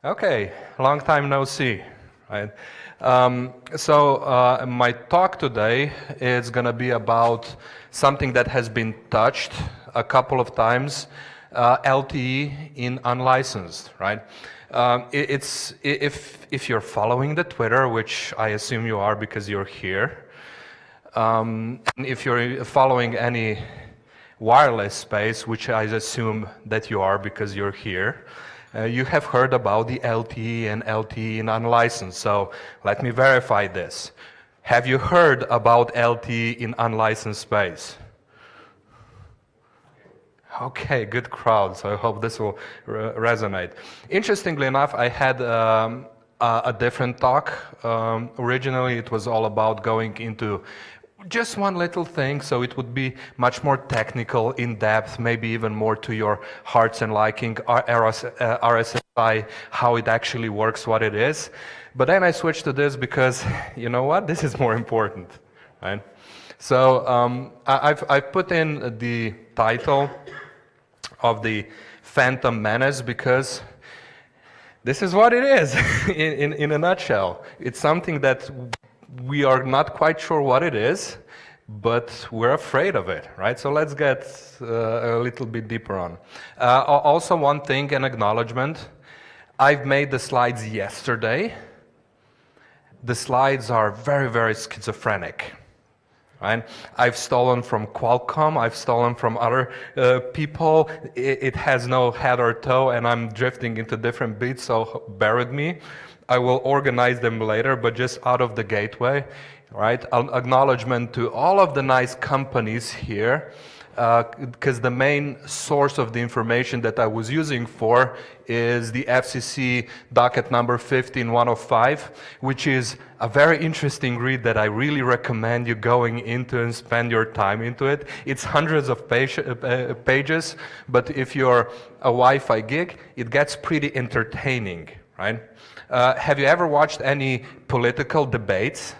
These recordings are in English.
Okay, long time no see, right? My talk today is going to be about something that has been touched a couple of times, LTE in unlicensed, right? If you're following the Twitter, which I assume you are because you're here, and if you're following any wireless space, which I assume that you are because you're here, you have heard about the LTE and LTE in unlicensed. So let me verify this. Have you heard about LTE in unlicensed space? Okay, good crowd. So I hope this will resonate. Interestingly enough, I had a different talk. Originally, it was all about going into just one little thing, so it would be much more technical, in-depth, maybe even more to your hearts and liking, RSSI, how it actually works, what it is. But then I switched to this because, you know what, this is more important, right? So I've put in the title of the Phantom Menace because this is what it is in a nutshell. It's something that we are not quite sure what it is, but we're afraid of it, right? So let's get a little bit deeper on. Also, one thing, an acknowledgement. I've made the slides yesterday. The slides are very, very schizophrenic, right? I've stolen from Qualcomm, I've stolen from other people. It has no head or toe, and I'm drifting into different beats, so bear with me. I will organize them later, but just out of the gateway, right? An acknowledgement to all of the nice companies here, because the main source of the information that I was using for is the FCC docket number 15105, which is a very interesting read that I really recommend you going into and spend your time into it. It's hundreds of pages, but if you're a Wi-Fi geek, it gets pretty entertaining, right? Have you ever watched any political debates?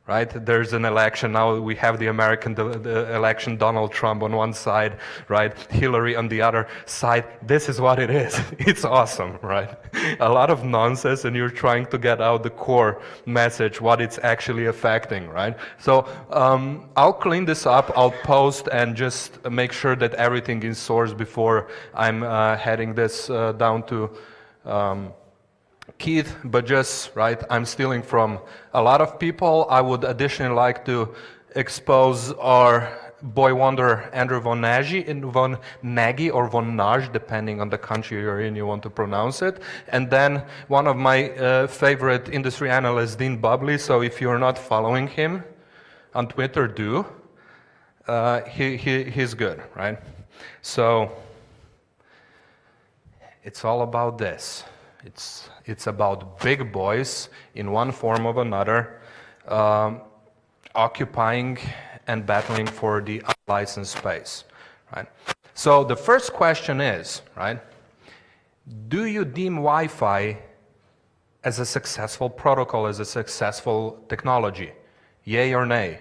Right? There's an election now. We have the American election, Donald Trump on one side, right? Hillary on the other side. This is what it is. It's awesome, right? A lot of nonsense, and you're trying to get out the core message, what it's actually affecting, right? So I'll clean this up. I'll post and just make sure that everything is sourced before I'm heading this down to Keith, but just, right, I'm stealing from a lot of people. I would additionally like to expose our boy wonder Andrew von Nagy or von Nagy, depending on the country you're in, you want to pronounce it. And then one of my favorite industry analysts, Dean Bubley. So if you're not following him on Twitter, do. He's good, right? So it's all about this. It's about big boys in one form or another occupying and battling for the unlicensed space, right? So the first question is, right, do you deem Wi-Fi as a successful protocol, as a successful technology? Yay or nay?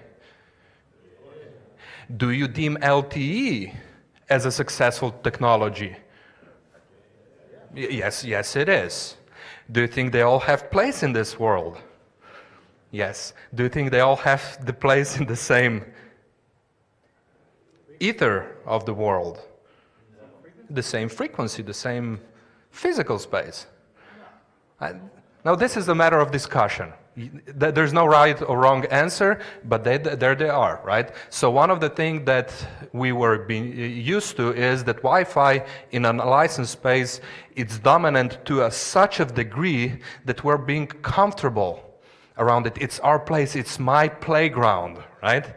Do you deem LTE as a successful technology? Yes, yes it is. Do you think they all have place in this world? Yes. Do you think they all have the place in the same ether of the world? The same frequency, the same physical space? Now this is a matter of discussion. There's no right or wrong answer, but there they are, right? So one of the things that we were being used to is that Wi-Fi in an unlicensed space, it's dominant to such a degree that we're being comfortable around it. It's our place, it's my playground, right?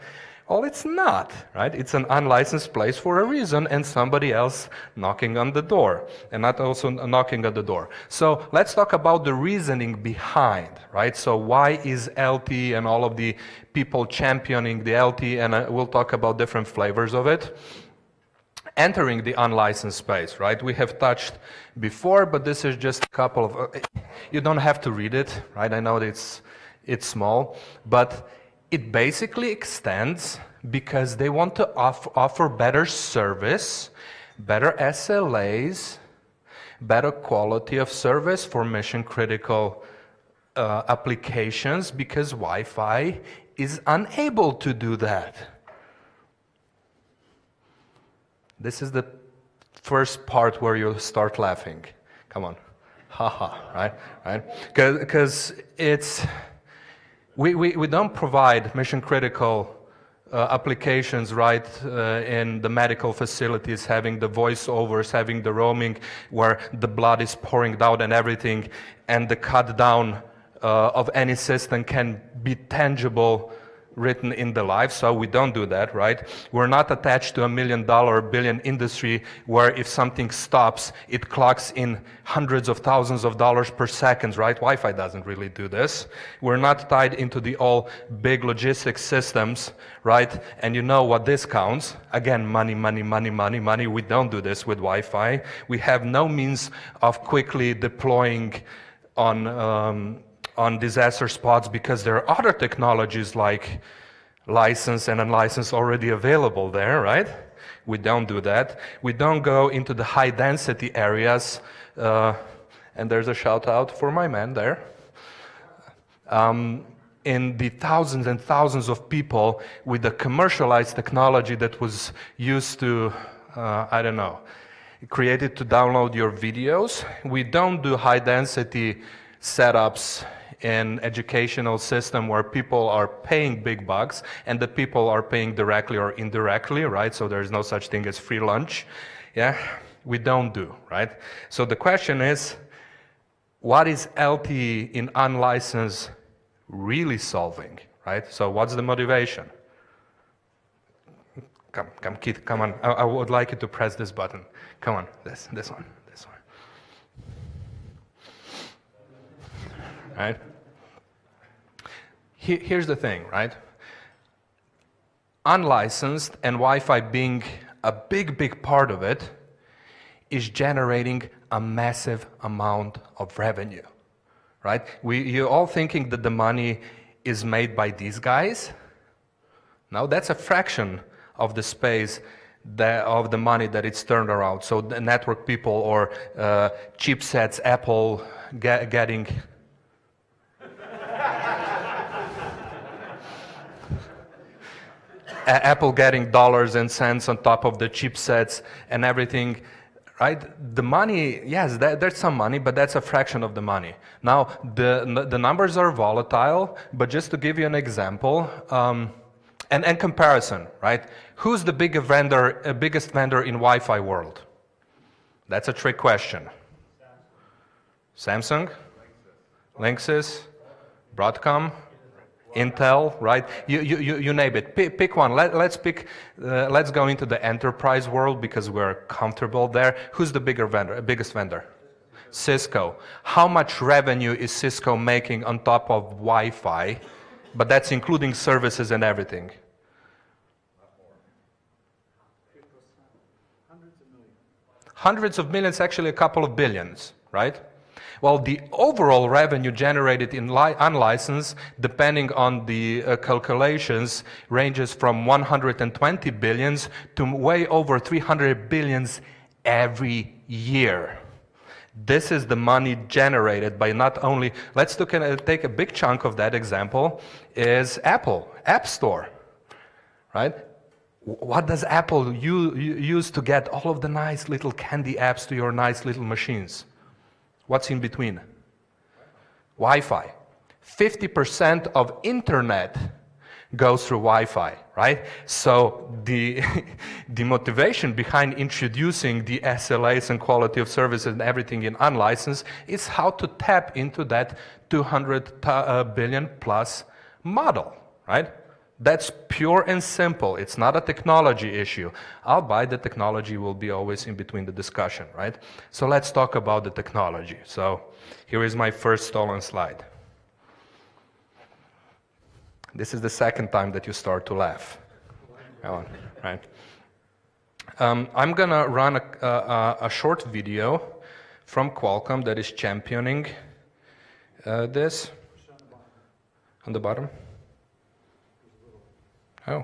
Well, it's not, right? It's an unlicensed place for a reason, and somebody else knocking on the door, and not also knocking at the door. So let's talk about the reasoning behind, right? So why is LTE and all of the people championing the LTE, and we'll talk about different flavors of it, entering the unlicensed space, right? We have touched before, but this is just a couple of, you don't have to read it, right? I know that it's small, but it basically extends because they want to offer better service, better SLAs, better quality of service for mission critical applications, because Wi-Fi is unable to do that. This is the first part where you start laughing. Come on. Haha, right? Because we don't provide mission critical applications right in the medical facilities, having the voiceovers, having the roaming where the blood is pouring out and everything, and the cut down of any system can be tangible, written in the life. So we don't do that, right? We're not attached to $1 million, billion industry where if something stops, it clocks in hundreds of thousands of dollars per second, right? Wi-Fi doesn't really do this. We're not tied into the all big logistics systems, right? And you know what this counts? Again, money, money, money, money, money. We don't do this with Wi-Fi. We have no means of quickly deploying on disaster spots because there are other technologies like licensed and unlicensed already available there, right? We don't do that. We don't go into the high density areas, and there's a shout out for my man there. In the thousands and thousands of people with the commercialized technology that was used to, I don't know, created to download your videos. We don't do high density setups in educational system where people are paying big bucks and the people are paying directly or indirectly, right? So there's no such thing as free lunch. Yeah, we don't do, right? So the question is, what is LTE in unlicensed really solving, right? So what's the motivation? Come, kid, come on. I would like you to press this button. Come on, this one. Right? Here's the thing, right? Unlicensed and Wi-Fi being a big part of it is generating a massive amount of revenue, right? You're all thinking that the money is made by these guys. No, that's a fraction of the space of the money that it's turned around. So the network people or chipsets, Apple getting Apple getting dollars and cents on top of the chipsets and everything, right? The money, yes, there's some money, but that's a fraction of the money. Now, the numbers are volatile, but just to give you an example, and comparison, right? Who's the biggest vendor in Wi-Fi world? That's a trick question. Samsung? Linksys? Broadcom? Intel, right? You name it. Pick one. Let's go into the enterprise world because we're comfortable there. Who's the biggest vendor? Cisco. How much revenue is Cisco making on top of Wi-Fi? But that's including services and everything. Hundreds of millions, actually a couple of billions, right? Well, the overall revenue generated in unlicensed, depending on the calculations, ranges from 120 billions to way over 300 billions every year. This is the money generated by not only, let's take a big chunk of that example, is Apple, App Store, right? What does Apple use to get all of the nice little candy apps to your nice little machines? What's in between? Wi-Fi. 50% of internet goes through Wi-Fi, right? So the motivation behind introducing the SLAs and quality of services and everything in unlicensed is how to tap into that 200 billion plus model, right? That's pure and simple. It's not a technology issue. Albeit the technology will be always in between the discussion, right? So let's talk about the technology. So here is my first stolen slide. This is the second time that you start to laugh. Come on, right? I'm gonna run a short video from Qualcomm that is championing this. On the bottom? Oh,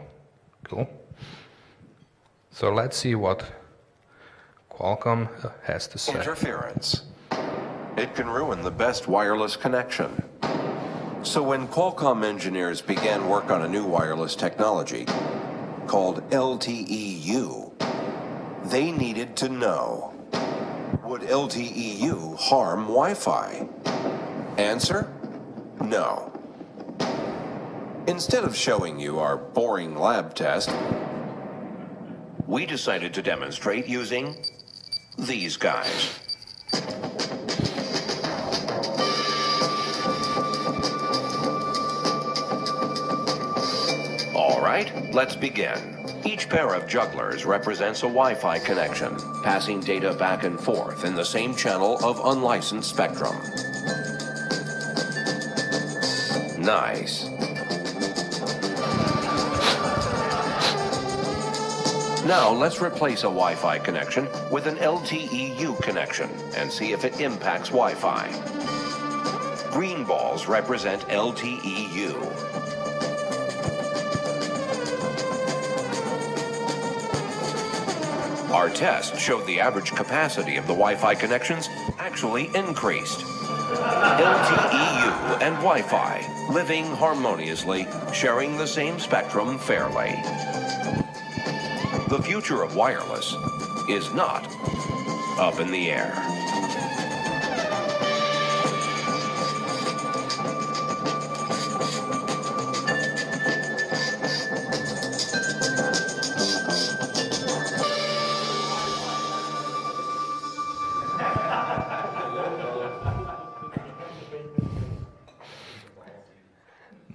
cool. So let's see what Qualcomm has to say. Interference. It can ruin the best wireless connection. So when Qualcomm engineers began work on a new wireless technology called LTE-U, they needed to know, would LTE-U harm Wi-Fi? Answer, no. Instead of showing you our boring lab test, we decided to demonstrate using these guys. All right, let's begin. Each pair of jugglers represents a Wi-Fi connection, passing data back and forth in the same channel of unlicensed spectrum. Nice. Now let's replace a Wi-Fi connection with an LTE-U connection and see if it impacts Wi-Fi. Green balls represent LTE-U. Our test showed the average capacity of the Wi-Fi connections actually increased. LTE-U and Wi-Fi living harmoniously, sharing the same spectrum fairly. The future of wireless is not up in the air.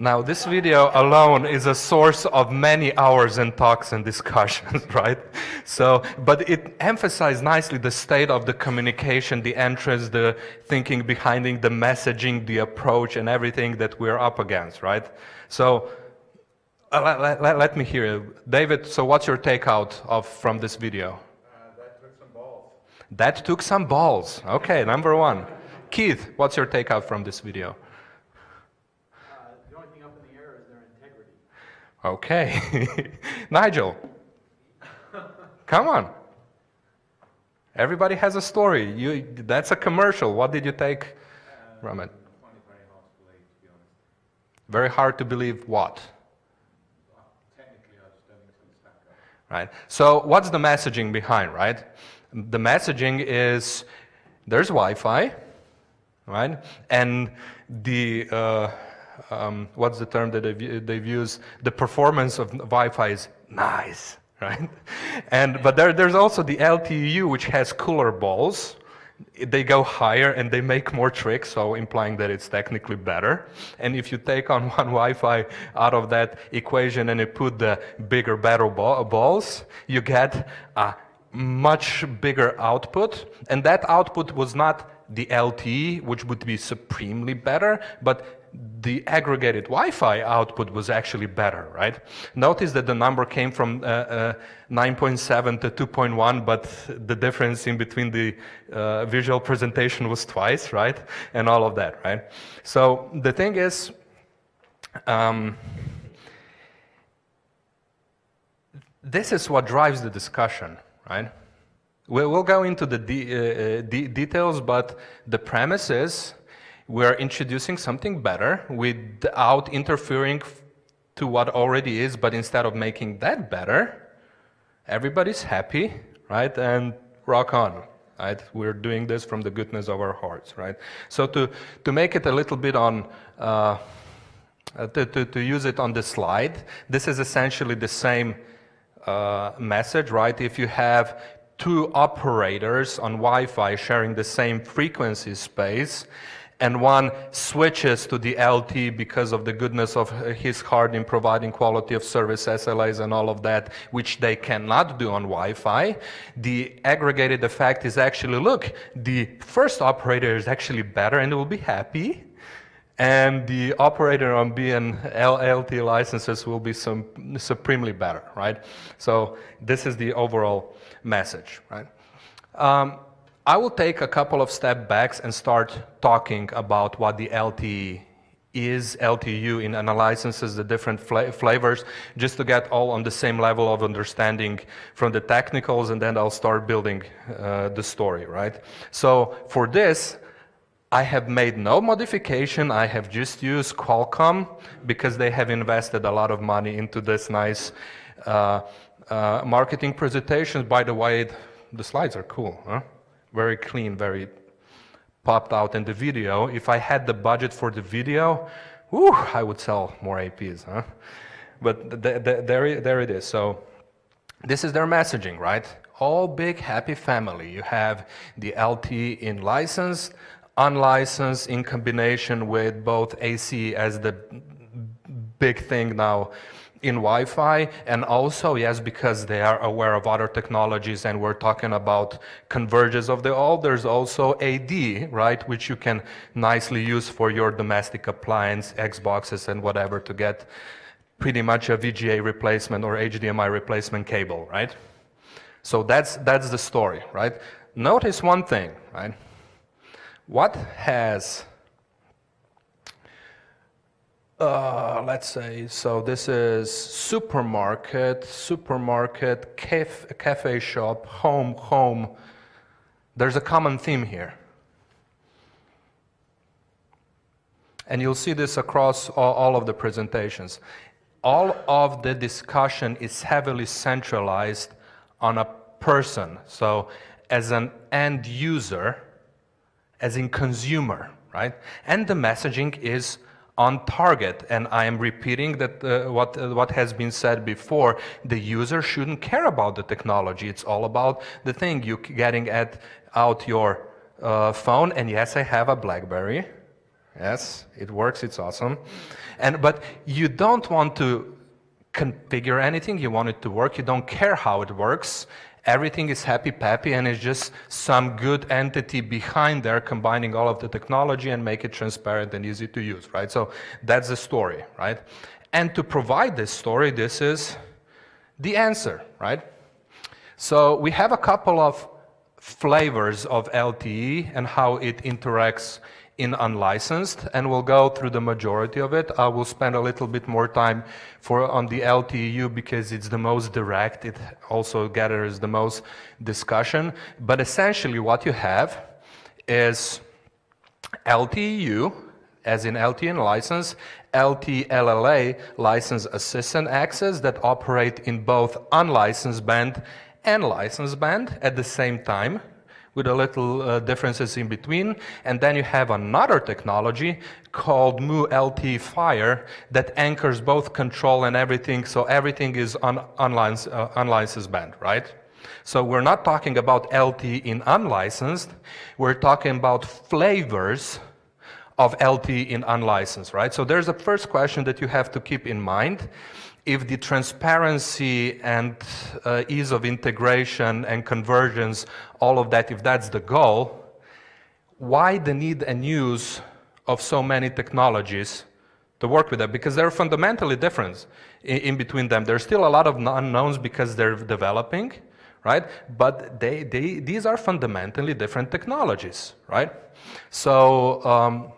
Now, this video alone is a source of many hours and talks and discussions, right? So, but it emphasized nicely the state of the communication, the entrance, the thinking behind it, the messaging, the approach, and everything that we're up against, right? So, let me hear it. David, so what's your takeout from this video? That took some balls. That took some balls. Okay, number one. Keith, what's your takeout from this video? Okay. Nigel, come on. Everybody has a story. That's a commercial. What did you take from it? Very hard to believe, to be honest. Very hard to believe what? Technically, I just don't think it's going to stack up. Right. So what's the messaging behind, right? The messaging is there's Wi-Fi, right? And the what's the term that they've used? The performance of Wi-Fi is nice, right? But there's also the LTE-U, which has cooler balls. They go higher and they make more tricks, so implying that it's technically better. And if you take on one Wi-Fi out of that equation and you put the bigger, better balls, you get a much bigger output. And that output was not the LTE, which would be supremely better, but the aggregated Wi-Fi output was actually better, right? Notice that the number came from 9.7 to 2.1, but the difference in between the visual presentation was twice, right? And all of that, right? So the thing is, this is what drives the discussion, right? We'll go into the details, but the premise is we're introducing something better without interfering to what already is, but instead of making that better, everybody's happy, right? And rock on, right? We're doing this from the goodness of our hearts, right? So to make it a little bit on, to use it on the slide, this is essentially the same message, right? If you have two operators on Wi-Fi sharing the same frequency space, and one switches to the LTE because of the goodness of his heart in providing quality of service, SLAs and all of that, which they cannot do on Wi-Fi, the aggregated effect is actually, look, the first operator is actually better and will be happy, and the operator on B and LTE licenses will be supremely better, right? So this is the overall message, right? I will take a couple of step backs and start talking about what the LTE is LTE-U in licenses, the different flavors, just to get all on the same level of understanding from the technicals, and then I'll start building the story, right? So for this, I have made no modification. I have just used Qualcomm because they have invested a lot of money into this nice marketing presentation. By the way, the slides are cool, huh? Very clean, very popped out in the video. If I had the budget for the video, whew, I would sell more APs, huh? But there it is. So this is their messaging, right? All big happy family. You have the LTE in licensed, unlicensed, in combination with both AC as the big thing now in Wi-Fi, and also, yes, because they are aware of other technologies and we're talking about convergence of the all, there's also AD, right, which you can nicely use for your domestic appliance, Xboxes and whatever, to get pretty much a VGA replacement or HDMI replacement cable, right? So that's the story, right? Notice one thing, right? What has let's say, so this is supermarket, cafe shop, home. There's a common theme here. And you'll see this across all of the presentations. All of the discussion is heavily centralized on a person. So as an end user, as in consumer, right? And the messaging is on target, and I am repeating that what has been said before. The user shouldn't care about the technology. It's all about the thing. You getting out your phone, and yes, I have a BlackBerry. Yes, it works. It's awesome. But you don't want to configure anything. You want it to work. You don't care how it works. Everything is happy-pappy, and it's just some good entity behind there combining all of the technology and make it transparent and easy to use, right? So that's the story, right? And to provide this story, this is the answer, right? So we have a couple of flavors of LTE and how it interacts in unlicensed, and we'll go through the majority of it. I will spend a little bit more time on the LTE-U because it's the most direct. It also gathers the most discussion. But essentially what you have is LTE-U, as in LTE and license, LTE-LLA, license assistant access, that operate in both unlicensed band and licensed band at the same time, with a little differences in between. And then you have another technology called MU-LTE Fire that anchors both control and everything, so everything is on unlicensed band, right? So we're not talking about LTE in unlicensed, we're talking about flavors of LTE in unlicensed, right? So there's a first question that you have to keep in mind. If the transparency and ease of integration and convergence, all of that, if that's the goal, why the need and use of so many technologies to work with that? Because they're fundamentally different in between them. There's still a lot of unknowns because they're developing, right? But these are fundamentally different technologies, right? So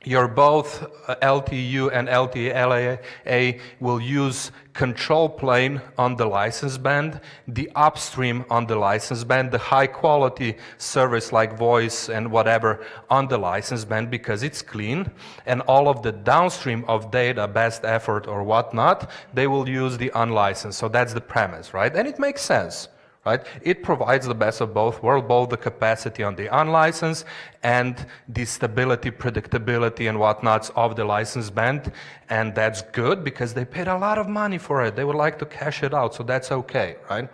your both LTE-U and LTE-LA will use control plane on the license band, the upstream on the license band, the high quality service like voice and whatever on the license band because it's clean, and all of the downstream of data, best effort or whatnot, they will use the unlicensed. So that's the premise, right? And it makes sense. Right? It provides the best of both worlds, both the capacity on the unlicensed and the stability, predictability, and whatnots of the licensed band. And that's good because they paid a lot of money for it. They would like to cash it out, so that's okay, right?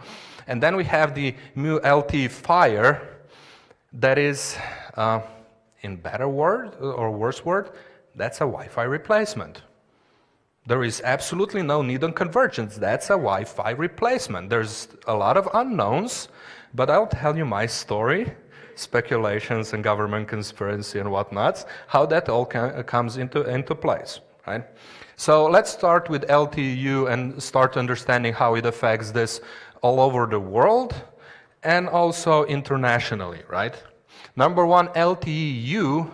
And then we have the MU-LTE Fire that is, in better word or worse word, that's a Wi-Fi replacement. There is absolutely no need on convergence. That's a Wi-Fi replacement. There's a lot of unknowns, but I'll tell you my story, speculations and government conspiracy and whatnots, how that all comes into place, right? So let's start with LTE-U and start understanding how it affects this all over the world and also internationally, right? Number one, LTE-U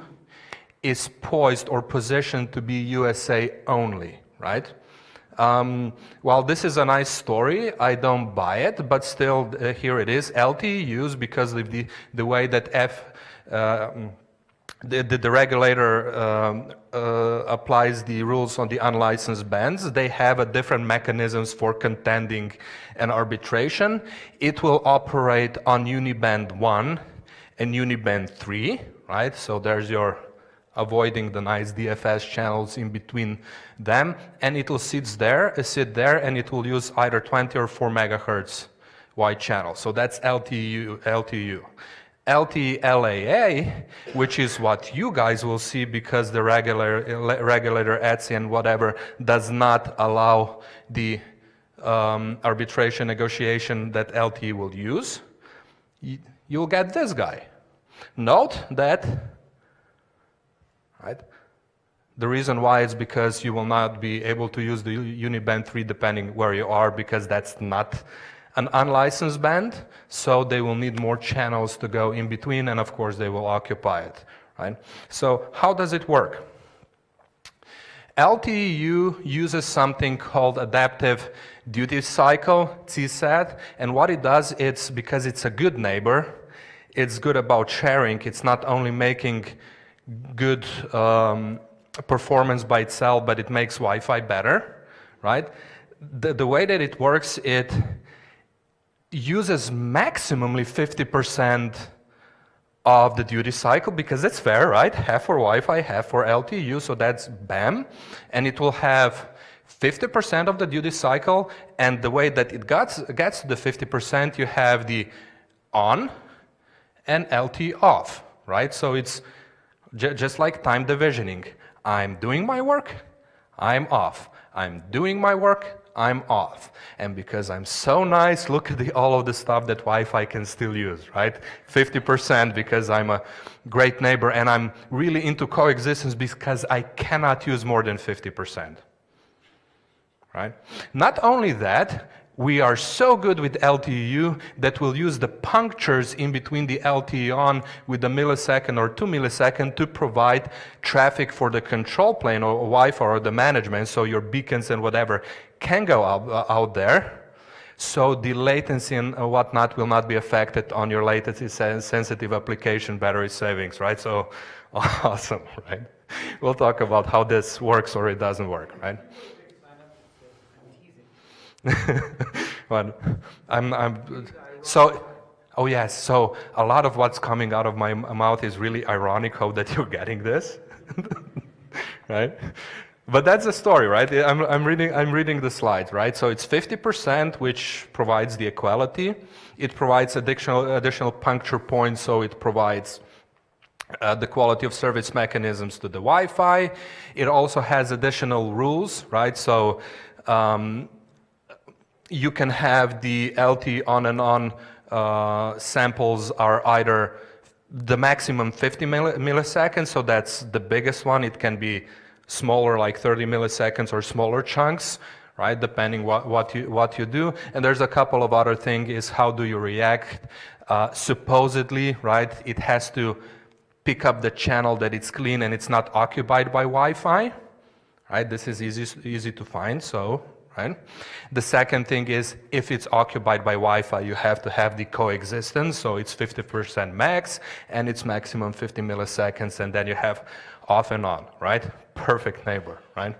is poised or positioned to be USA only, right? While this is a nice story, I don't buy it, but still here it is. LTE-U's because of the way that the regulator applies the rules on the unlicensed bands. They have a different mechanisms for contending and arbitration. It will operate on uniband 1 and uniband 3, right? So there's your avoiding the nice DFS channels in between them, and it will sit there, and it will use either 20 or 4 megahertz wide channel. So that's LTE-U. LTE-LAA, which is what you guys will see because the regulator ETSI and whatever does not allow the arbitration negotiation that LTE will use, you'll get this guy. Note that, right? The reason why is because you will not be able to use the uniband 3 depending where you are, because that's not an unlicensed band, so they will need more channels to go in between, and of course they will occupy it, right? So how does it work? LTE-U uses something called adaptive duty cycle, CSAT, and what it does, it's because it's a good neighbor, it's good about sharing, it's not only making good performance by itself, but it makes Wi-Fi better, right? The way that it works, it uses maximally 50% of the duty cycle, because it's fair, right? Half for Wi-Fi, half for LTE-U, so that's BAM, and it will have 50% of the duty cycle, and the way that it gets to the 50%, you have the on and LTE off, right? So it's just like time divisioning. I'm doing my work, I'm off. I'm doing my work, I'm off. And because I'm so nice, look at all of the stuff that Wi-Fi can still use, right? 50% because I'm a great neighbor, and I'm really into coexistence because I cannot use more than 50%, right? Not only that, we are so good with LTE-U that we'll use the punctures in between the LTE on with a millisecond or 2 milliseconds to provide traffic for the control plane or Wi-Fi or the management, so your beacons and whatever can go out there. So the latency and whatnot will not be affected on your latency sensitive application battery savings, right? So awesome, right? We'll talk about how this works or it doesn't work, right? But oh yes, so a lot of what's coming out of my mouth is really ironic how that you're getting this, right? But that's the story, right? I'm reading the slides, right? So it's 50%, which provides the equality. It provides additional puncture points, so it provides the quality of service mechanisms to the Wi-Fi. It also has additional rules, right? So you can have the LTE on and on samples are either the maximum 50 milliseconds, so that's the biggest one. It can be smaller, like 30 milliseconds, or smaller chunks, right, depending what you do. And there's a couple of other things, is how do you react. Supposedly, right, it has to pick up the channel that it's clean and it's not occupied by Wi-Fi, right? This is easy to find, so, right? The second thing is, if it's occupied by Wi-Fi, you have to have the coexistence, so it's 50% max, and it's maximum 50 milliseconds, and then you have off and on, right? Perfect neighbor, right?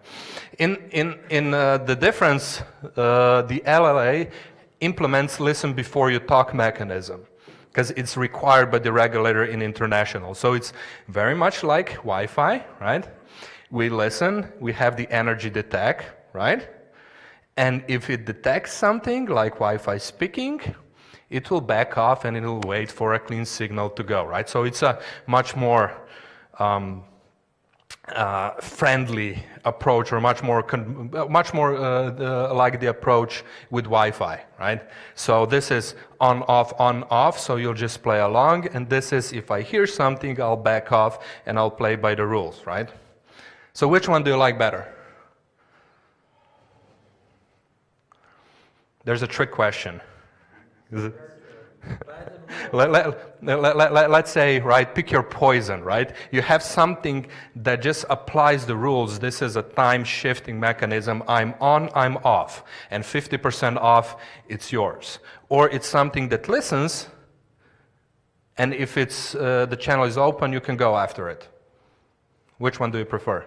In the difference, the LLA implements listen before you talk mechanism, because it's required by the regulator in international. So it's very much like Wi-Fi, right? We listen, we have the energy detect, right? And if it detects something like Wi-Fi speaking, it will back off and it will wait for a clean signal to go, right? So it's a much more friendly approach, or much more like the approach with Wi-Fi, right? So this is on, off, so you'll just play along, and this is, if I hear something, I'll back off and I'll play by the rules, right? So which one do you like better? There's a trick question. Is it? let's say, right, pick your poison, right? You have something that just applies the rules. This is a time shifting mechanism. I'm on, I'm off. And 50% off, it's yours. Or it's something that listens, and if it's, the channel is open, you can go after it. Which one do you prefer?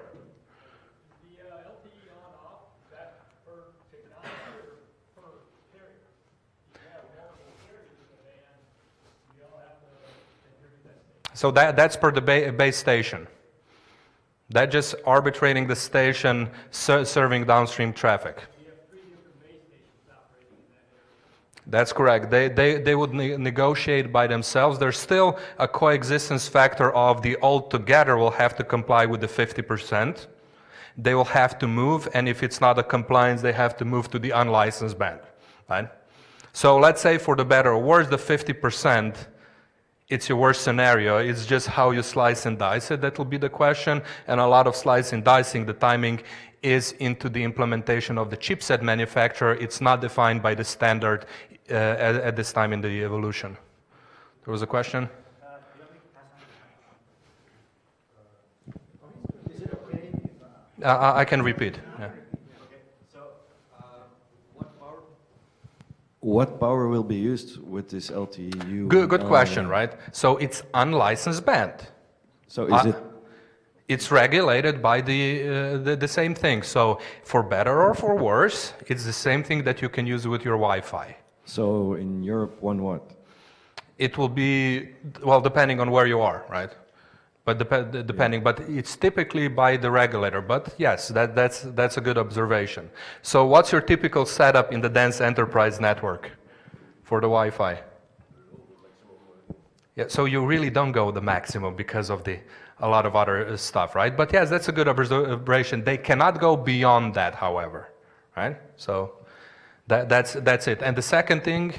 The LTE on-off, that per technology or per carrier? You have multiple carriers in the band, you all have to contribute that station. So that's per the base station. That just arbitrating the station, serving downstream traffic. You have 3 different base stations operating in that area. That's correct. They would negotiate by themselves. There's still a coexistence factor of the all together will have to comply with the 50%. They will have to move, and if it's not a compliance, they have to move to the unlicensed band. Right? So let's say for the better or worse, the 50%, it's your worst scenario. It's just how you slice and dice it. That will be the question. And a lot of slice and dicing, the timing is into the implementation of the chipset manufacturer. It's not defined by the standard at this time in the evolution. There was a question? Is it okay if, I can repeat. Yeah. okay. So, what power will be used with this LTE-U? Good question, right? So it's unlicensed band. So is it? It's regulated by the same thing. So for better or for worse, it's the same thing that you can use with your Wi-Fi. So in Europe, 1 watt? It will be, well, depending on where you are, right? But depending, but it's typically by the regulator. But yes, that's a good observation. So what's your typical setup in the dense enterprise network for the Wi-Fi? Yeah, so you really don't go the maximum because of a lot of other stuff, right? But yes, that's a good observation. They cannot go beyond that, however, right? So that's it. And the second thing,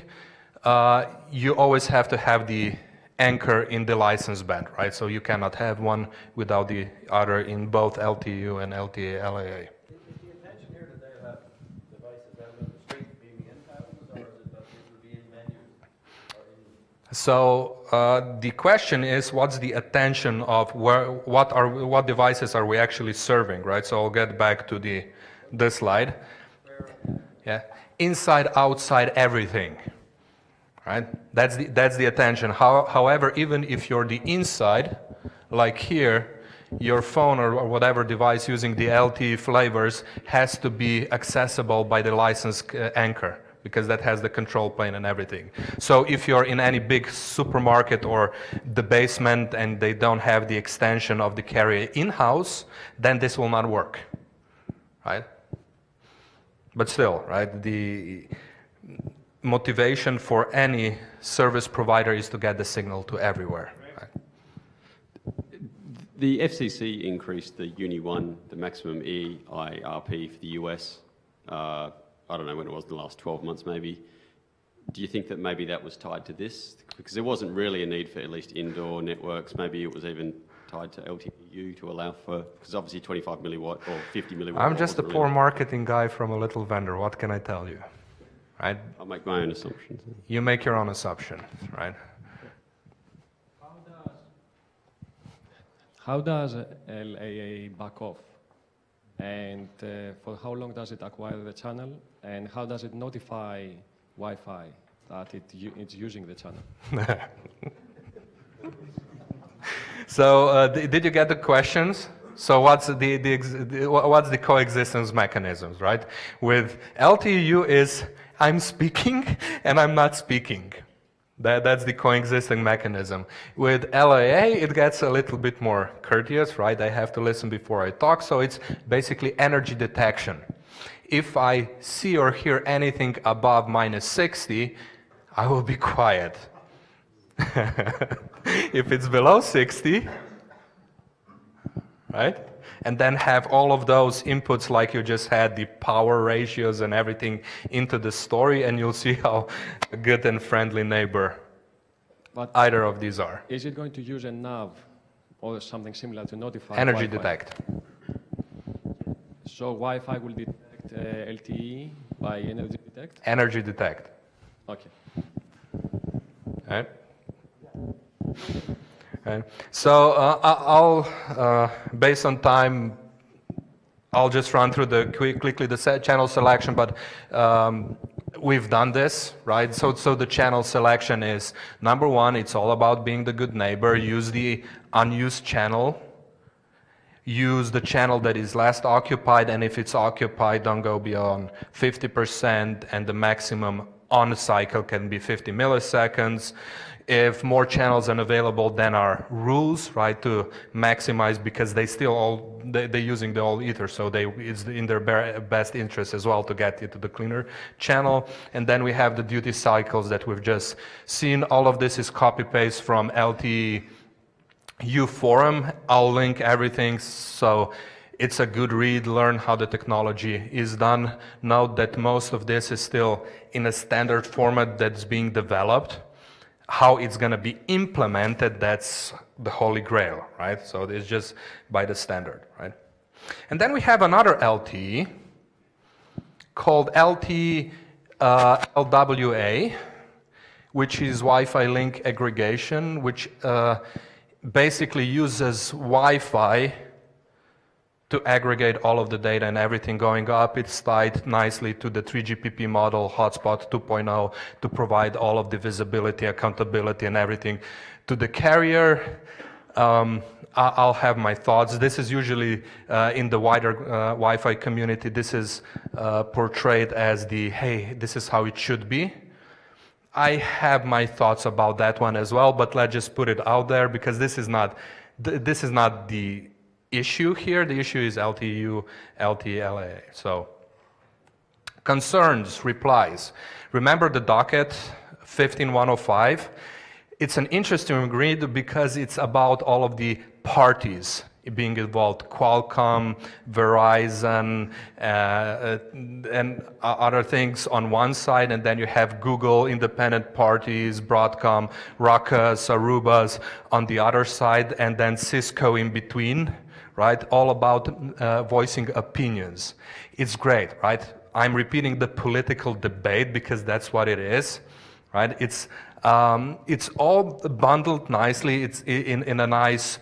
you always have to have the anchor in the license band, right? So you cannot have one without the other in both LTE-U and LTE-LAA. Is the intention here that they have devices out on the street beaming in towns, or is it that these will be in menus? Or in... So the question is, what's the attention of what devices are we actually serving, right? So I'll get back to this slide. Yeah, inside, outside, everything. Right? That's the attention. However, even if you're the inside, like here, your phone or whatever device using the LTE flavors has to be accessible by the licensed anchor, because that has the control plane and everything. So if you're in any big supermarket or the basement and they don't have the extension of the carrier in-house, then this will not work. Right? But still, right, the motivation for any service provider is to get the signal to everywhere. Right? The FCC increased the Uni 1, the maximum EIRP for the US. I don't know when it was, the last 12 months maybe. Do you think that maybe that was tied to this? Because there wasn't really a need for at least indoor networks. Maybe it was even tied to LTE-U to allow for, because obviously 25 milliwatt or 50 milliwatt. I'm just a poor marketing guy from a little vendor. What can I tell you? Right? I'll make my own assumptions. You make your own assumption, right? How does LAA back off? And for how long does it acquire the channel? And how does it notify Wi-Fi that it's using the channel? So did you get the questions? So what's the coexistence mechanisms, right? With LTE-U is I'm speaking and I'm not speaking. That's the coexisting mechanism. With LAA, it gets a little bit more courteous, right? I have to listen before I talk, so it's basically energy detection. If I see or hear anything above -60, I will be quiet. If it's below 60, right? And then have all of those inputs like you just had, the power ratios and everything into the story, and you'll see how good and friendly neighbor But either of these are. is it going to use a nav or something similar to notify Energy Wi-Fi? detect. So Wi-Fi will detect LTE by energy detect? Energy detect. Okay. Right? Right. So based on time, I'll just run through quickly the channel selection, but we've done this, right? So the channel selection is, number one, it's all about being the good neighbor. Use the unused channel. Use the channel that is last occupied, and if it's occupied, don't go beyond 50%, and the maximum on cycle can be 50 milliseconds. If more channels are available, then our rules, right, to maximize, because they still they're using the all ether, so it's in their best interest as well to get into the cleaner channel. And then we have the duty cycles that we've just seen. All of this is copy-paste from LTE-U forum. I'll link everything, so it's a good read, learn how the technology is done. Note that most of this is still in a standard format that's being developed. How it's going to be implemented, that's the holy grail, right? So it's just by the standard, right? And then we have another LTE called LTE-LWA, which is Wi-Fi link aggregation, which basically uses Wi-Fi to aggregate all of the data and everything going up. It's tied nicely to the 3GPP model, hotspot 2.0, to provide all of the visibility, accountability, and everything to the carrier. I'll have my thoughts. This is usually in the wider Wi-Fi community, this is portrayed as the, hey, this is how it should be. I have my thoughts about that one as well, but let's just put it out there, because this is not the issue here. The issue is LTE-U, LTE-LA. So, concerns, replies. Remember the docket 15105? It's an interesting read because it's about all of the parties being involved: Qualcomm, Verizon, and other things on one side, and then you have Google, independent parties, Broadcom, Ruckus, Arubas on the other side, and then Cisco in between. Right, all about voicing opinions. It's great, right? I'm repeating the political debate because that's what it is, right? It's all bundled nicely. It's in a nice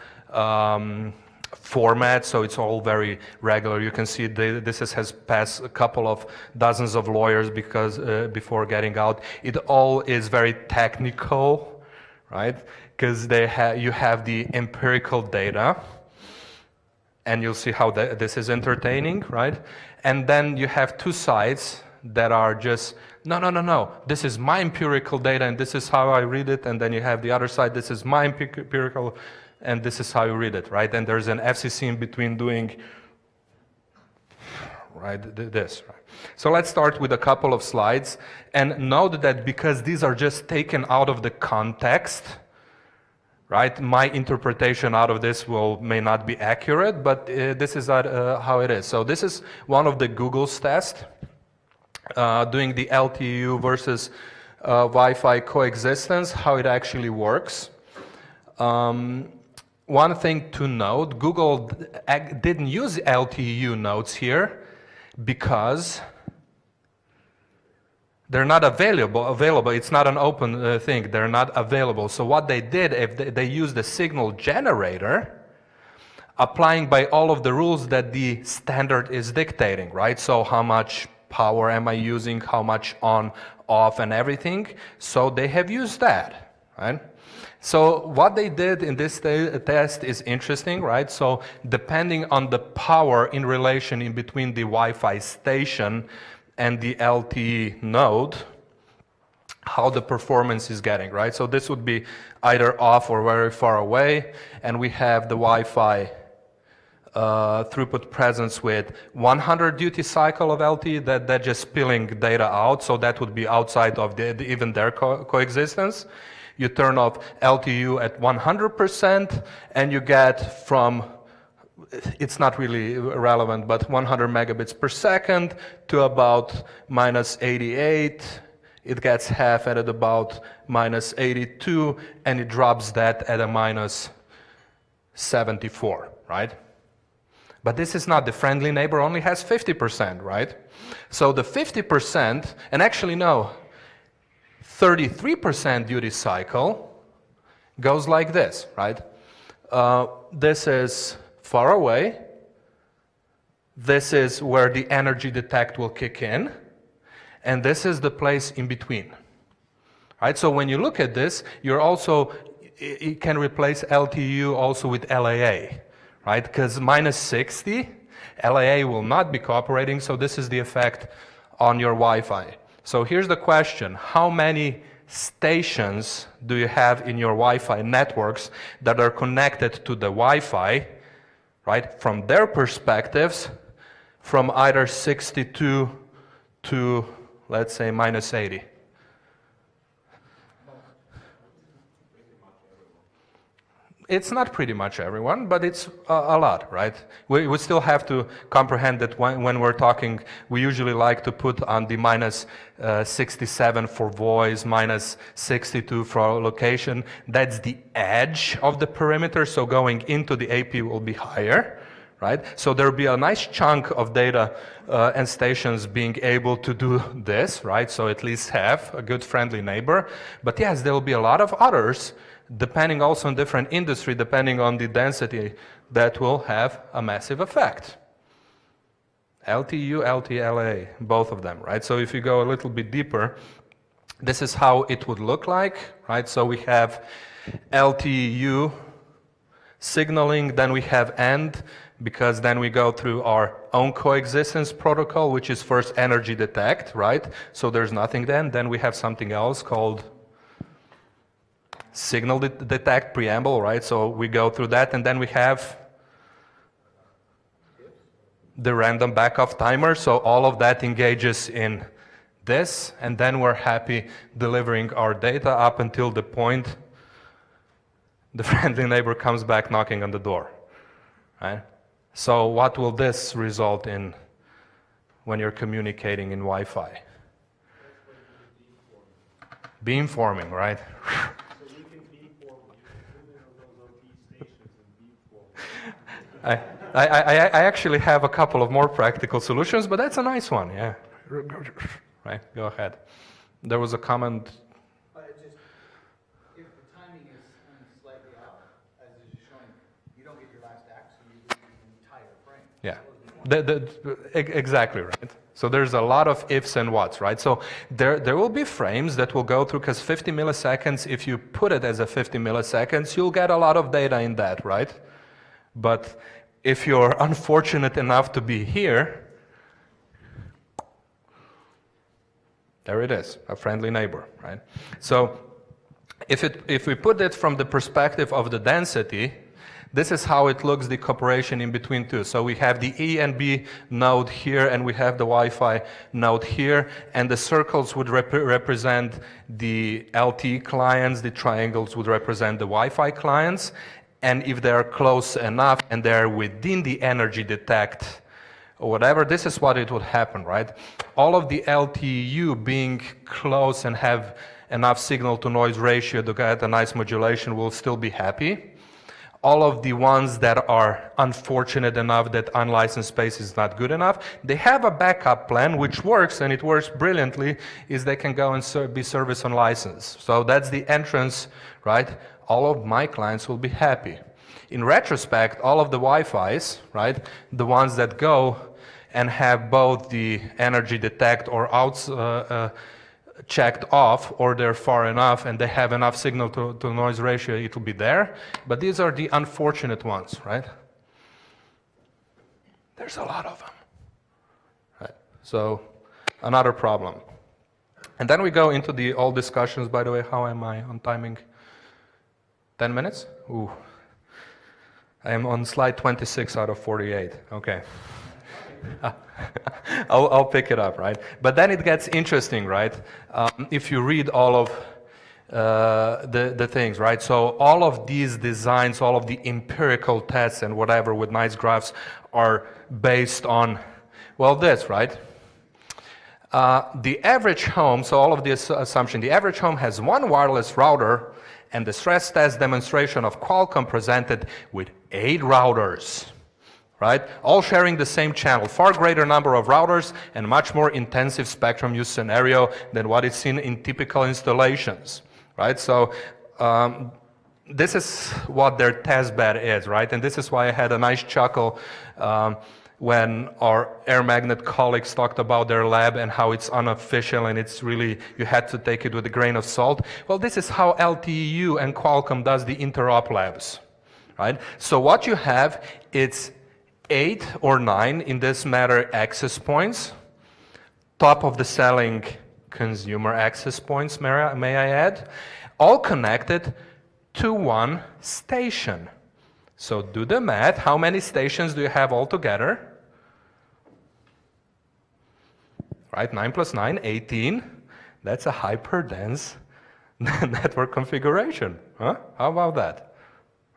format, so it's all very regular. You can see this has passed a couple of dozens of lawyers because before getting out. It all is very technical, right? Because you have the empirical data. And you'll see how this is entertaining, right? And then you have two sides that are just, no, this is my empirical data and this is how I read it. And then you have the other side, this is my empirical and this is how you read it, right? And there's an FCC in between doing, right, this. Right? So let's start with a couple of slides. And note that because these are just taken out of the context, right? My interpretation out of this may not be accurate, but this is how it is. So this is one of the Google's tests, doing the LTE-U versus Wi-Fi coexistence, how it actually works. One thing to note, Google didn't use LTE-U nodes here because they're not available. It's not an open thing. They're not available. So what they did, if they used the signal generator, applying by all of the rules that the standard is dictating, right? So how much power am I using, how much on, off, and everything. So they have used that, right? So what they did in this test is interesting, right? So depending on the power in relation in between the Wi-Fi station and the LTE node, how the performance is getting, right? So this would be either off or very far away, and we have the Wi-Fi throughput presence with 100 duty cycle of LTE, that just spilling data out, so that would be outside of even their coexistence. You turn off LTE-U at 100%, and you get from, it's not really relevant, but 100 megabits per second to about -88. It gets half at about -82, and it drops that at a -74, right? But this is not, the friendly neighbor only has 50%, right? So the 50%, and actually no, 33% duty cycle goes like this, right? This is far away. This is where the energy detect will kick in. And this is the place in between. Right? So when you look at this, you're also, it can replace LTE-U also with LAA, right? Because minus 60, LAA will not be cooperating, so this is the effect on your Wi-Fi. So here's the question: how many stations do you have in your Wi-Fi networks that are connected to the Wi-Fi, right, from their perspectives, from either 62 to, let's say, minus 80? It's not pretty much everyone, but it's a lot, right? We still have to comprehend that when we're talking, we usually like to put on the minus 67 for voice, minus 62 for location. That's the edge of the perimeter, so going into the AP will be higher, right? So there'll be a nice chunk of data and stations being able to do this, right? So at least have a good friendly neighbor. But yes, there will be a lot of others, depending also on different industry, depending on the density, that will have a massive effect. LTE-U, LTE-LA, both of them, right? So if you go a little bit deeper, this is how it would look like, right? So we have LTE-U signaling, then we have AND, because then we go through our own coexistence protocol, which is first energy detect, right? So there's nothing then we have something else called signal detect preamble, right? So we go through that, and then we have the random backup timer. So all of that engages in this, and then we're happy delivering our data up until the point the friendly neighbor comes back knocking on the door, right? So what will this result in when you're communicating in Wi-Fi? Beamforming, right? I actually have a couple of more practical solutions, but that's a nice one, yeah. Right, go ahead. There was a comment. If the timing is slightly off, as is showing, you don't get your last act, so you lose the entire frame. Yeah, exactly right. So there's a lot of ifs and whats, right? So there will be frames that will go through, because 50 milliseconds, if you put it as a 50 milliseconds, you'll get a lot of data in that, right? But if you're unfortunate enough to be here, there it is, a friendly neighbor, right? So if we put it from the perspective of the density, this is how it looks, the cooperation in between two. So we have the E and B node here, and we have the Wi-Fi node here, and the circles would represent the LTE clients, the triangles would represent the Wi-Fi clients, and if they're close enough and they're within the energy detect or whatever, this is what it would happen, right? All of the LTE-U being close and have enough signal to noise ratio to get a nice modulation will still be happy. All of the ones that are unfortunate enough that unlicensed space is not good enough, they have a backup plan which works, and it works brilliantly, is they can go and be service on license. So that's the entrance, right? All of my clients will be happy. In retrospect, all of the Wi-Fis, right, the ones that go and have both the energy detect or checked off, or they're far enough and they have enough signal to noise ratio, it will be there. But these are the unfortunate ones, right? There's a lot of them, right? So another problem. And then we go into the old discussions. By the way, how am I on timing? 10 minutes? Ooh. I am on slide 26 out of 48. Okay. I'll pick it up, right? But then it gets interesting, right? If you read all of the things, right? So all of these designs, all of the empirical tests and whatever with nice graphs are based on, well, this, right? The average home, so all of this assumption, the average home has one wireless router, and the stress test demonstration of Qualcomm presented with 8 routers, right? All sharing the same channel, far greater number of routers and much more intensive spectrum use scenario than what is seen in typical installations, right? So this is what their test bed is, right? And this is why I had a nice chuckle when our air magnet colleagues talked about their lab and how it's unofficial and it's really, you had to take it with a grain of salt. Well, this is how LTE-U and Qualcomm does the interop labs, right? So what you have, it's 8 or 9, in this matter, access points, top of the selling consumer access points, may I add, all connected to one station. So do the math. How many stations do you have altogether? Right, 9 plus 9, 18. That's a hyper-dense network configuration. Huh? How about that?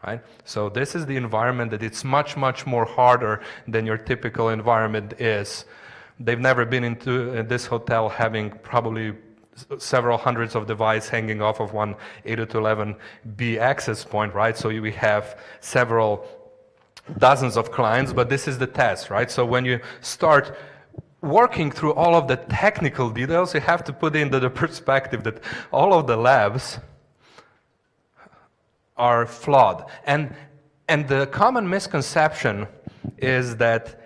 Right? So this is the environment that it's much, much more harder than your typical environment is. They've never been into this hotel having probably several hundreds of devices hanging off of one 802.11b access point, right? So we have several dozens of clients, but this is the test, right? So when you start working through all of the technical details, you have to put into the perspective that all of the labs are flawed. And the common misconception is that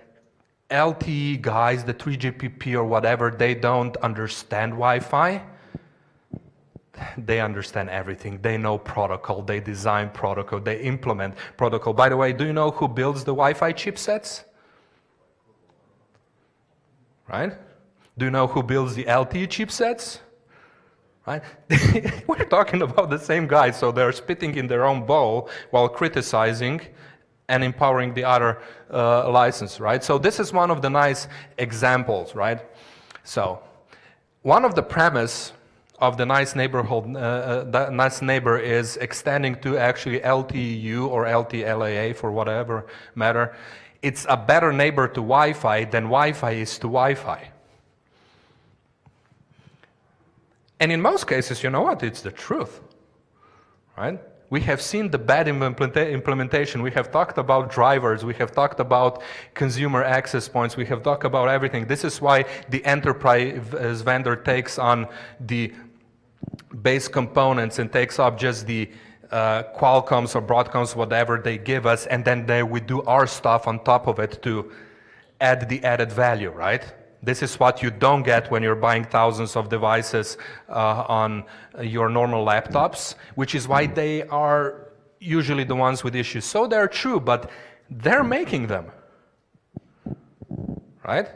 LTE guys, the 3GPP or whatever, they don't understand Wi-Fi. They understand everything. They know protocol, they design protocol, they implement protocol. By the way, do you know who builds the Wi-Fi chipsets? Right? Do you know who builds the LTE chipsets? Right? We're talking about the same guys, so they're spitting in their own bowl while criticizing and empowering the other license, right? So this is one of the nice examples, right? So one of the premise of the nice neighborhood, nice neighbor is extending to actually LTE-U or LTE-LAA for whatever matter. It's a better neighbor to Wi-Fi than Wi-Fi is to Wi-Fi. And in most cases, you know what? It's the truth, right? We have seen the bad implementation. We have talked about drivers. We have talked about consumer access points. We have talked about everything. This is why the enterprise vendor takes on the base components and takes up just the Qualcomms or Broadcoms, whatever they give us, and then we do our stuff on top of it to add the added value, right? This is what you don't get when you're buying thousands of devices on your normal laptops, which is why they are usually the ones with issues. So they're true, but they're making them, right?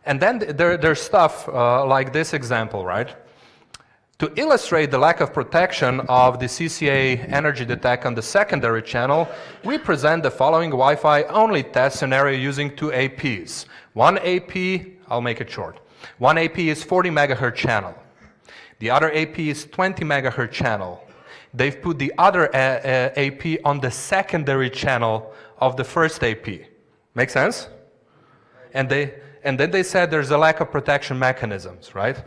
And then there's stuff like this example, right? To illustrate the lack of protection of the CCA energy detect on the secondary channel, we present the following Wi-Fi only test scenario using 2 APs. One AP, I'll make it short. One AP is 40 megahertz channel. The other AP is 20 megahertz channel. They've put the other AP on the secondary channel of the first AP. Make sense? And then they said there's a lack of protection mechanisms, right?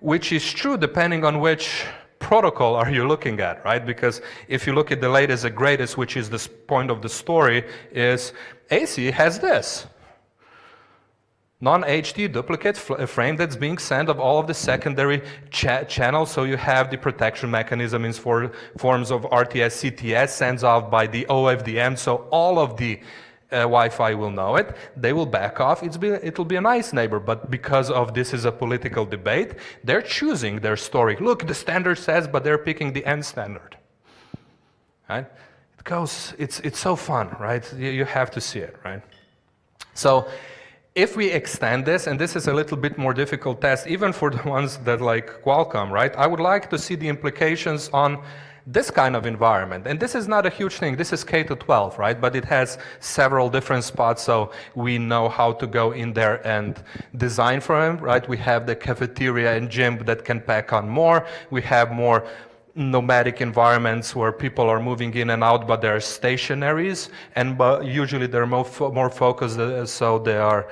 Which is true depending on which protocol are you looking at, right? Because if you look at the latest and greatest, which is the point of the story, is AC has this. Non-HD duplicate frame that's being sent of all of the secondary channels, so you have the protection mechanism in forms of RTS, CTS, sends out by the OFDM, so all of the Wi-Fi will know it. They will back off. It'll be a nice neighbor, but because of this is a political debate, they're choosing their story. Look, the standard says, but they're picking the end standard. Right? It's so fun, right? You have to see it, right? So if we extend this, and this is a little bit more difficult test, even for the ones that like Qualcomm, right? I would like to see the implications on this kind of environment. And this is not a huge thing. This is K-12, right? But it has several different spots, so we know how to go in there and design for them, right? We have the cafeteria and gym that can pack on more. We have more nomadic environments where people are moving in and out, but they're stationaries, and usually they're more focused, so they are,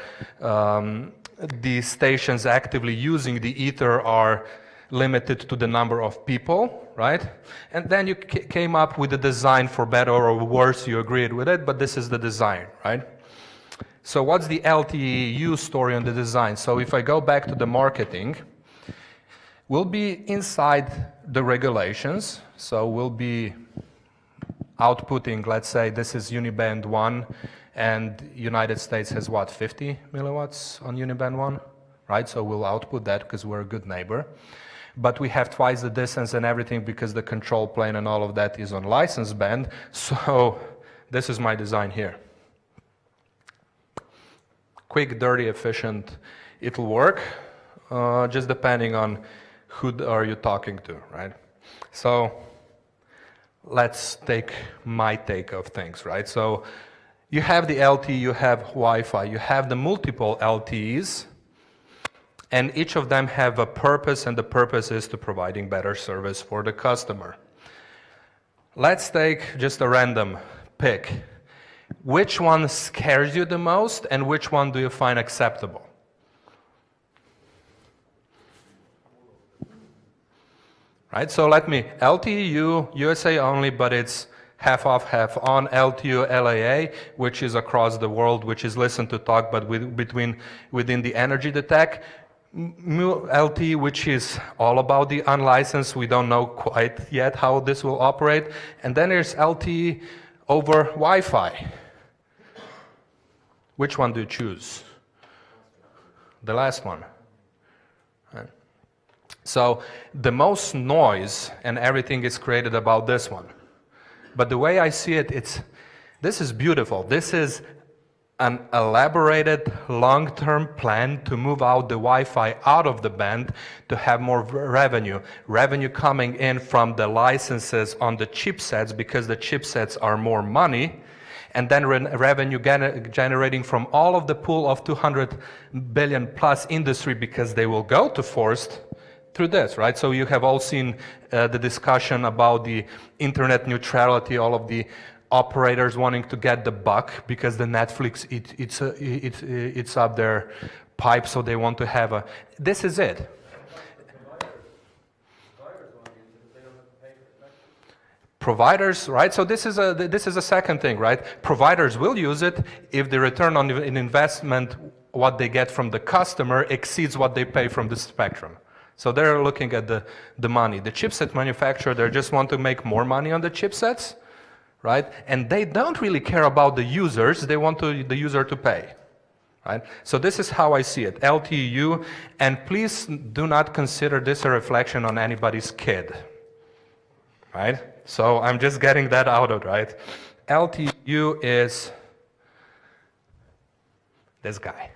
the stations actively using the ether are limited to the number of people, right? And then you came up with a design for better or worse, you agreed with it, but this is the design, right? So what's the LTE-U story on the design? So if I go back to the marketing, We'll be inside the regulations, so we'll be outputting, let's say this is uniband 1, and United States has what, 50 milliwatts on uniband 1, right? So we'll output that because we're a good neighbor. But we have twice the distance and everything because the control plane and all of that is on license band. So this is my design here. Quick, dirty, efficient, it'll work, just depending on who are you talking to, right? So let's take my take of things, right? So you have the LTE, you have Wi-Fi, you have the multiple LTEs, and each of them have a purpose, and the purpose is to providing better service for the customer. Let's take just a random pick. Which one scares you the most, and which one do you find acceptable? Right, so let me, LTE-U, USA only, but it's half off, half on. LTE-U LAA, which is across the world, which is listen to talk, but within the energy detect. LTE, which is all about the unlicensed. We don't know quite yet how this will operate. And then there's LTE over Wi-Fi. Which one do you choose? The last one. Right. So the most noise and everything is created about this one. But the way I see it, this is beautiful. This is an elaborated long-term plan to move out the Wi-Fi out of the band to have more revenue. Revenue coming in from the licenses on the chipsets because the chipsets are more money, and then revenue generating from all of the pool of 200 billion plus industry because they will go to forced through this, right? So you have all seen the discussion about the internet neutrality, all of the operators wanting to get the buck because the Netflix, it's up their pipe, so they want to have a, this is it. Providers, right? So this is a second thing, right? Providers will use it if the return on investment, what they get from the customer exceeds what they pay from the spectrum. So they're looking at the money. The chipset manufacturer, they just want to make more money on the chipsets, right? And they don't really care about the users. They want the user to pay, right? So this is how I see it, LTE-U, and please do not consider this a reflection on anybody's kid, right? So I'm just getting that out of it, right? LTE-U is this guy.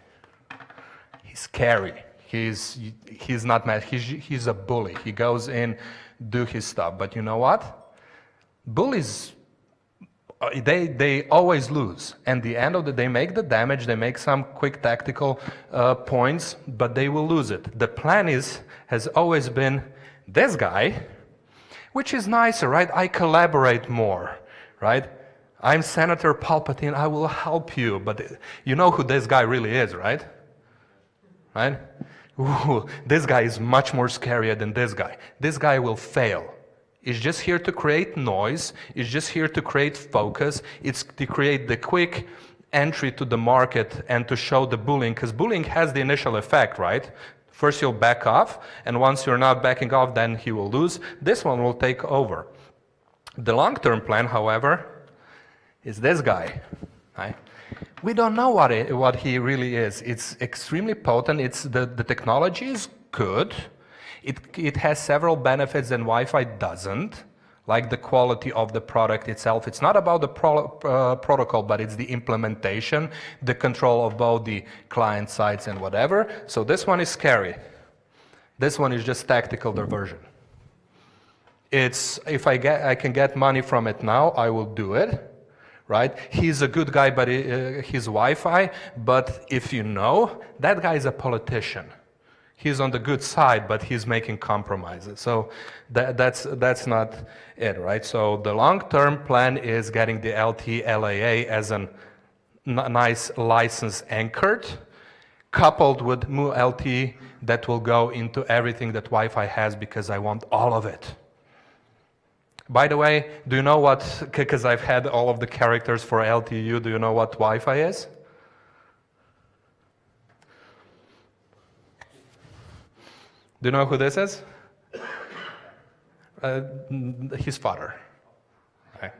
He's scary. He's not mad. He's a bully. He goes in, do his stuff. But you know what? Bullies, they always lose. And the end of the day, they make the damage. They make some quick tactical points, but they will lose it. The plan has always been this guy, which is nicer, right? I collaborate more, right? I'm Senator Palpatine. I will help you. But you know who this guy really is, right? Right? Ooh, this guy is much more scarier than this guy. This guy will fail. He's just here to create noise. He's just here to create focus. It's to create the quick entry to the market and to show the bullying, because bullying has the initial effect, right? First you'll back off, and once you're not backing off, then he will lose. This one will take over. The long-term plan, however, is this guy, right? We don't know what he really is. It's extremely potent. The technology is good. It has several benefits that Wi-Fi doesn't, like the quality of the product itself. It's not about the protocol, but it's the implementation, the control of both the client sides and whatever. So this one is scary. This one is just tactical diversion. It's, if I can get money from it now, I will do it. Right? He's a good guy, but he's Wi-Fi. But if you know, that guy is a politician. He's on the good side, but he's making compromises. So that's not it, right? So the long-term plan is getting the LTE LAA as a nice license anchored, coupled with Mu LTE that will go into everything that Wi-Fi has, because I want all of it. By the way, do you know what, because I've had all of the characters for LTE-U, do you know what Wi-Fi is? Do you know who this is? His father. Right?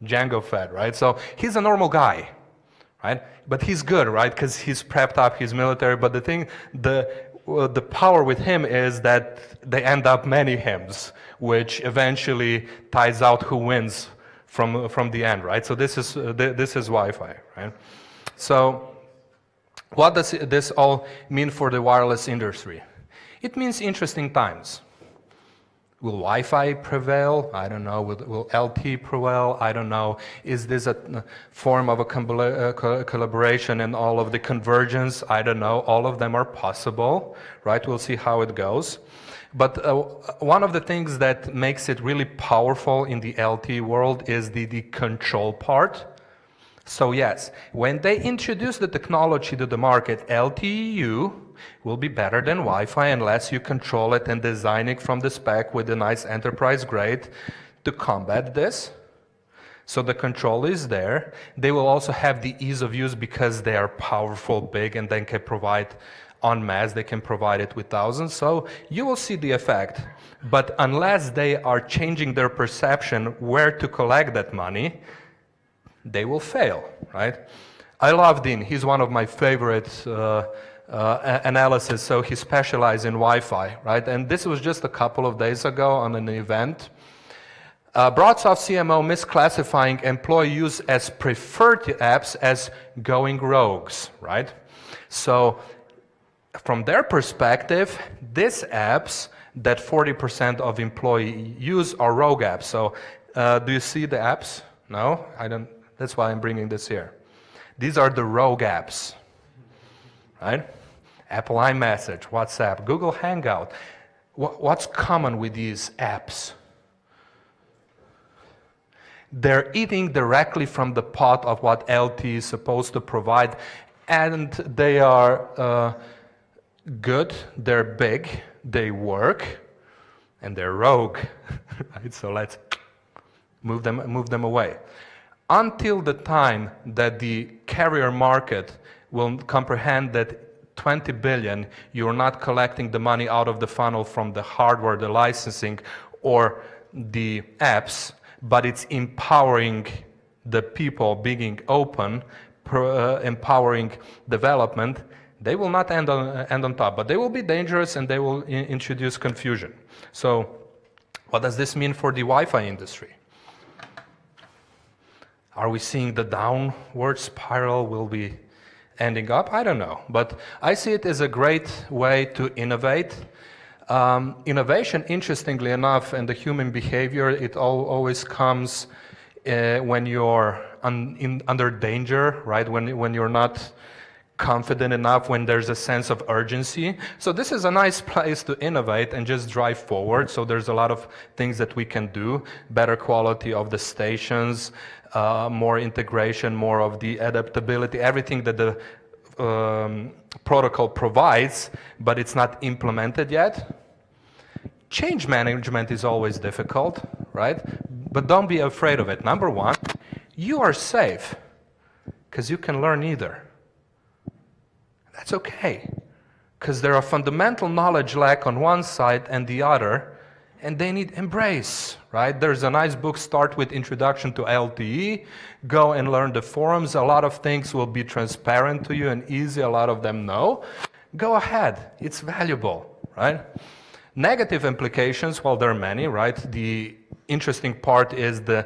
Django Fed, right? So he's a normal guy, right? But he's good, right? Because he's prepped up, he's military. But the thing, the power with him is that they end up many hymns, which eventually ties out who wins from the end, right? So this is Wi-Fi, right? So what does this all mean for the wireless industry? It means interesting times. Will Wi-Fi prevail? I don't know. Will LTE prevail? I don't know. Is this a form of a collaboration and all of the convergence? I don't know. All of them are possible, right? We'll see how it goes. But one of the things that makes it really powerful in the LTE world is the control part. So yes, when they introduce the technology to the market, LTE-U will be better than Wi-Fi unless you control it and design it from the spec with a nice enterprise grade to combat this. So the control is there. They will also have the ease of use because they are powerful, big, and then can provide en masse. They can provide it with thousands. So you will see the effect. But unless they are changing their perception where to collect that money, they will fail, right? I love Dean. He's one of my favorite analysis. So he specialized in Wi-Fi, right? And this was just a couple of days ago on an event. BroadSoft CMO misclassifying employee use as preferred apps as going rogues, right? So from their perspective, these apps that 40% of employee use are rogue apps. So do you see the apps? No, I don't. That's why I'm bringing this here. These are the rogue apps, right? Apple iMessage, WhatsApp, Google Hangout. What's common with these apps? They're eating directly from the pot of what LTE is supposed to provide, and they are good, they're big, they work, and they're rogue. Right? So let's move them away. Until the time that the carrier market will comprehend that 20 billion, you're not collecting the money out of the funnel from the hardware, the licensing, or the apps, but it's empowering the people, being open, empowering development, they will not end on top, but they will be dangerous and they will introduce confusion. So what does this mean for the Wi-Fi industry? Are we seeing the downward spiral will be ending up? I don't know, but I see it as a great way to innovate. Innovation, interestingly enough, and the human behavior, it always comes when you're under danger, right? When you're not confident enough, when there's a sense of urgency. So this is a nice place to innovate and just drive forward. So there's a lot of things that we can do, better quality of the stations, more integration, more of the adaptability, everything that the protocol provides, but it's not implemented yet. Change management is always difficult, right? But don't be afraid of it. Number one, you are safe because you can learn either. That's okay, because there are fundamental knowledge lack on one side and the other, and they need embrace, right? There's a nice book, start with Introduction to LTE, go and learn the forums. A lot of things will be transparent to you and easy, a lot of them no. Go ahead, it's valuable, right? Negative implications, well, there are many, right? The interesting part is the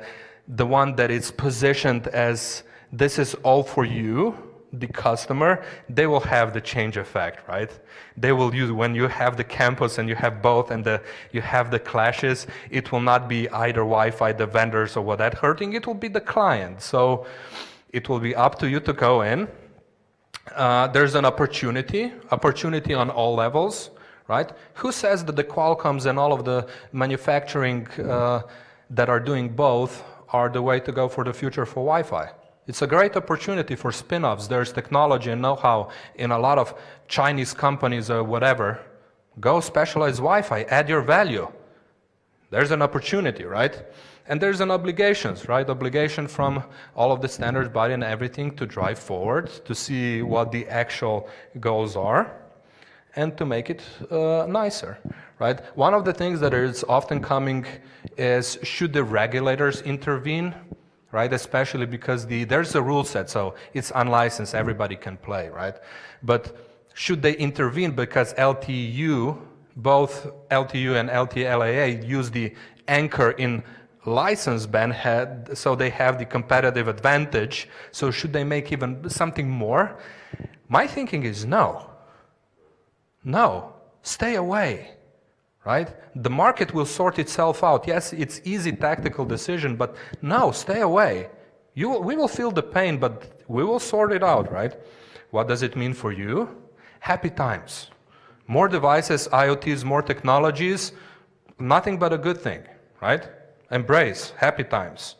one that is positioned as this is all for you, the customer. They will have the change effect, right? They will use, when you have the campus and you have both and you have the clashes, it will not be either Wi-Fi, the vendors or what that hurting, it will be the client. So it will be up to you to go in. There's an opportunity on all levels, right? Who says that the Qualcomms and all of the manufacturing that are doing both are the way to go for the future for Wi-Fi? It's a great opportunity for spin-offs. There's technology and know-how in a lot of Chinese companies or whatever. Go specialize Wi-Fi, add your value. There's an opportunity, right? And there's an obligations, right? Obligation from all of the standards body and everything to drive forward, to see what the actual goals are. and to make it nicer, right? One of the things that is often coming is, should the regulators intervene, right? Especially because there's a rule set, so it's unlicensed, everybody can play, right? But should they intervene because LTE-U, both LTE-U and LTE-LAA use the anchor in license band head, so they have the competitive advantage, so should they make even something more? My thinking is no. No, stay away, right? The market will sort itself out. Yes, it's easy tactical decision, but no, stay away. We will feel the pain, but we will sort it out, right? What does it mean for you? Happy times. More devices, IoTs, more technologies, nothing but a good thing, right? Embrace, happy times.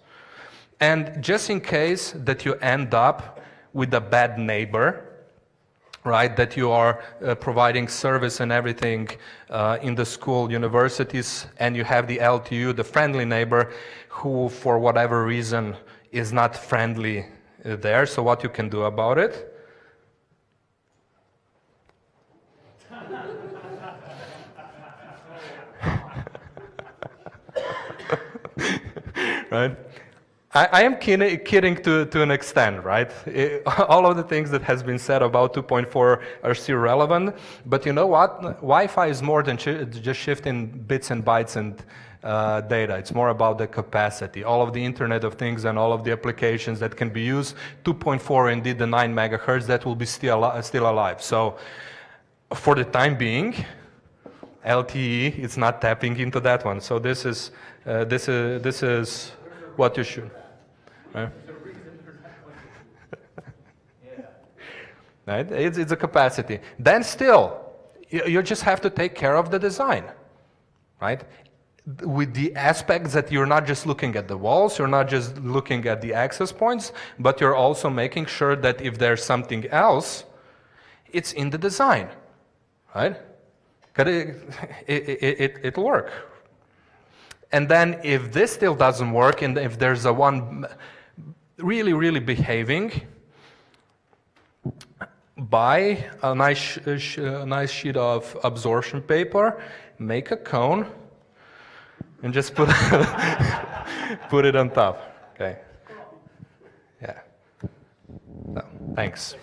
And just in case that you end up with a bad neighbor, right, that you are providing service and everything in the school, universities, and you have the LTE-U, the friendly neighbor, who for whatever reason is not friendly there. So what you can do about it? Right? I am kidding to an extent, right? All of the things that has been said about 2.4 are still relevant, but you know what? Wi-Fi is more than just shifting bits and bytes and data. It's more about the capacity, all of the Internet of Things and all of the applications that can be used. 2.4, indeed, the 9 megahertz, that will be still alive. So for the time being, LTE is not tapping into that one. So this is what you should. Right? Right? It's a capacity. Then still, you just have to take care of the design, right? With the aspects that you're not just looking at the walls, you're not just looking at the access points, but you're also making sure that if there's something else, it's in the design, right? It'll work. And then if this still doesn't work, and if there's a one really behaving, buy a nice sheet of absorption paper, make a cone, and just put put it on top. Okay. Yeah. So, thanks.